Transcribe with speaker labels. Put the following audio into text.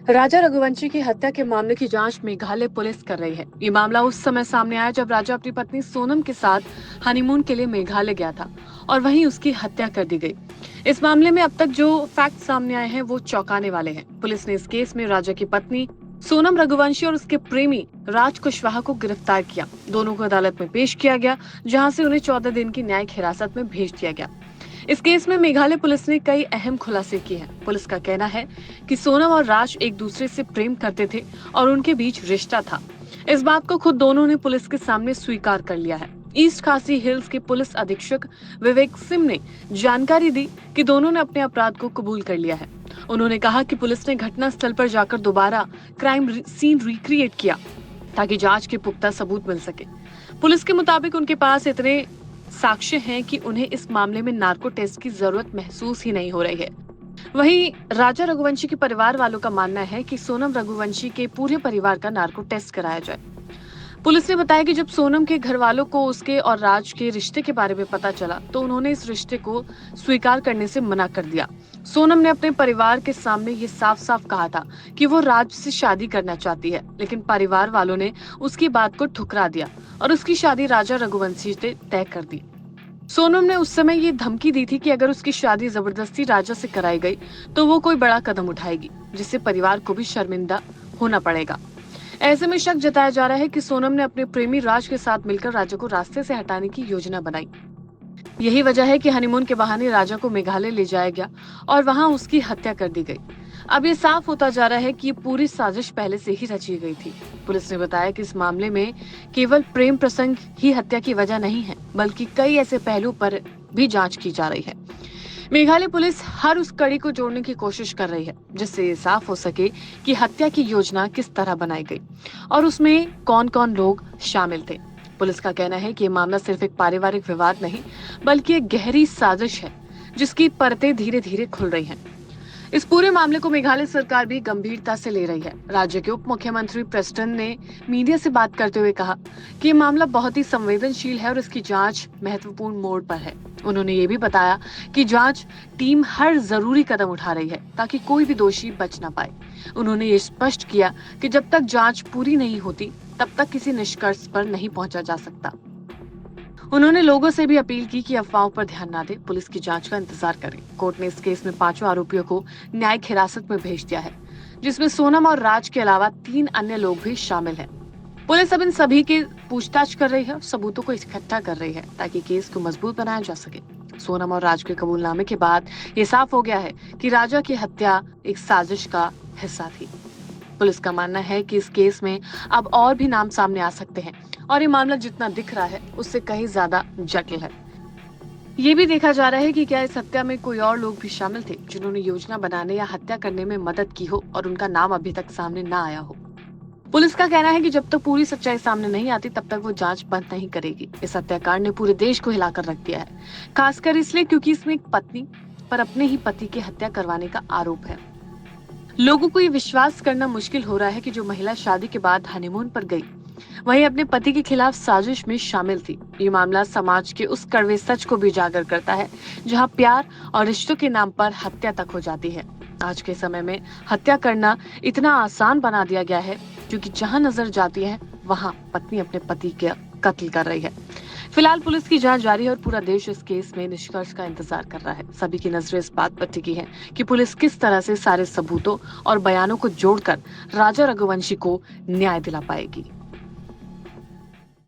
Speaker 1: राजा रघुवंशी की हत्या के मामले की जांच मेघालय पुलिस कर रही है। ये मामला उस समय सामने आया जब राजा अपनी पत्नी सोनम के साथ हनीमून के लिए मेघालय गया था और वहीं उसकी हत्या कर दी गई। इस मामले में अब तक जो फैक्ट सामने आए हैं वो चौंकाने वाले हैं। पुलिस ने इस केस में राजा की पत्नी सोनम रघुवंशी और उसके प्रेमी राज कुशवाहा को गिरफ्तार किया। दोनों को अदालत में पेश किया गया, जहां से उन्हें 14 दिन की न्यायिक हिरासत में भेज दिया गया। इस केस में मेघालय पुलिस ने कई अहम खुलासे किए हैं। पुलिस का कहना है कि सोनम और राज एक दूसरे से प्रेम करते थे और उनके बीच रिश्ता था। इस बात को खुद दोनों ने पुलिस के सामने स्वीकार कर लिया है। ईस्ट खासी हिल्स के पुलिस अधीक्षक विवेक सिंह ने जानकारी दी कि दोनों ने अपने अपराध को कबूल कर लिया है। उन्होंने कहा कि पुलिस ने घटना स्थल पर जाकर दोबारा क्राइम सीन रिक्रिएट किया ताकि जांच के पुख्ता सबूत मिल सके। पुलिस के मुताबिक उनके पास इतने साक्ष्य हैं कि उन्हें इस मामले में नार्को टेस्ट की जरूरत महसूस ही नहीं हो रही है। वहीं राजा रघुवंशी के परिवार वालों का मानना है कि सोनम रघुवंशी के पूरे परिवार का नार्को टेस्ट कराया जाए। पुलिस ने बताया कि जब सोनम के घर वालों को उसके और राज के रिश्ते के बारे में पता चला तो उन्होंने इस रिश्ते को स्वीकार करने से मना कर दिया। सोनम ने अपने परिवार के सामने ये साफ साफ कहा था कि वो राज से शादी करना चाहती है, लेकिन परिवार वालों ने उसकी बात को ठुकरा दिया और उसकी शादी राजा रघुवंशी से तय कर दी। सोनम ने उस समय ये धमकी दी थी कि अगर उसकी शादी जबरदस्ती राजा से कराई गई तो वो कोई बड़ा कदम उठाएगी, जिससे परिवार को भी शर्मिंदा होना पड़ेगा। ऐसे में शक जताया जा रहा है कि सोनम ने अपने प्रेमी राज के साथ मिलकर राजा को रास्ते से हटाने की योजना बनाई। यही वजह है कि हनीमून के बहाने राजा को मेघालय ले जाया गया और वहां उसकी हत्या कर दी गई। अब ये साफ होता जा रहा है कि ये पूरी साजिश पहले से ही रची गई थी। पुलिस ने बताया कि इस मामले में केवल प्रेम प्रसंग ही हत्या की वजह नहीं है, बल्कि कई ऐसे पहलू पर भी जांच की जा रही है। मेघालय पुलिस हर उस कड़ी को जोड़ने की कोशिश कर रही है जिससे ये साफ हो सके कि हत्या की योजना किस तरह बनाई गई और उसमें कौन कौन लोग शामिल थे। पुलिस का कहना है कि ये मामला सिर्फ एक पारिवारिक विवाद नहीं, बल्कि एक गहरी साजिश है जिसकी परतें धीरे धीरे खुल रही हैं। इस पूरे मामले को मेघालय सरकार भी गंभीरता से ले रही है। राज्य के उप मुख्यमंत्री प्रेस्टन ने मीडिया से बात करते हुए कहा कि ये मामला बहुत ही संवेदनशील है और इसकी जांच महत्वपूर्ण मोड़ पर है। उन्होंने ये भी बताया कि जांच टीम हर जरूरी कदम उठा रही है ताकि कोई भी दोषी बच न पाए। उन्होंने ये स्पष्ट किया कि जब तक जांच पूरी नहीं होती तब तक किसी निष्कर्ष पर नहीं पहुंचा जा सकता। उन्होंने लोगों से भी अपील की कि अफवाहों पर ध्यान न दें, पुलिस की जांच का इंतजार करें। कोर्ट ने इस केस में 5 आरोपियों को न्यायिक हिरासत में भेज दिया है, जिसमें सोनम और राज के अलावा 3 अन्य लोग भी शामिल हैं। पुलिस अब इन सभी की पूछताछ कर रही है और सबूतों को इकट्ठा कर रही है ताकि केस को मजबूत बनाया जा सके। सोनम और राज के कबूलनामे के बाद ये साफ हो गया है कि राजा की हत्या एक साजिश का हिस्सा थी। पुलिस का मानना है कि इस केस में अब और भी नाम सामने आ सकते हैं और ये मामला जितना दिख रहा है उससे कहीं ज्यादा जटिल है। ये भी देखा जा रहा है कि क्या इस हत्या में कोई और लोग भी शामिल थे जिन्होंने योजना बनाने या हत्या करने में मदद की हो और उनका नाम अभी तक सामने ना आया हो। पुलिस का कहना है कि जब तक पूरी सच्चाई सामने नहीं आती तब तक वो जांच बंद नहीं करेगी। इस हत्याकांड ने पूरे देश को हिलाकर रख दिया है, खासकर इसलिए क्योंकि इसमें एक पत्नी पर अपने ही पति की हत्या करवाने का आरोप है। लोगों को ये विश्वास करना मुश्किल हो रहा है कि जो महिला शादी के बाद हनीमून पर गई वहीं अपने पति के खिलाफ साजिश में शामिल थी। ये मामला समाज के उस कड़वे सच को भी उजागर करता है जहां प्यार और रिश्तों के नाम पर हत्या तक हो जाती है। आज के समय में हत्या करना इतना आसान बना दिया गया है क्योंकि जहां नजर जाती है वहां पत्नी अपने पति के कत्ल कर रही है। फिलहाल पुलिस की जांच जारी है और पूरा देश इस केस में निष्कर्ष का इंतजार कर रहा है। सभी की नजरें इस बात पर टिकी है कि पुलिस किस तरह से सारे सबूतों और बयानों को जोड़कर राजा रघुवंशी को न्याय दिला पाएगी।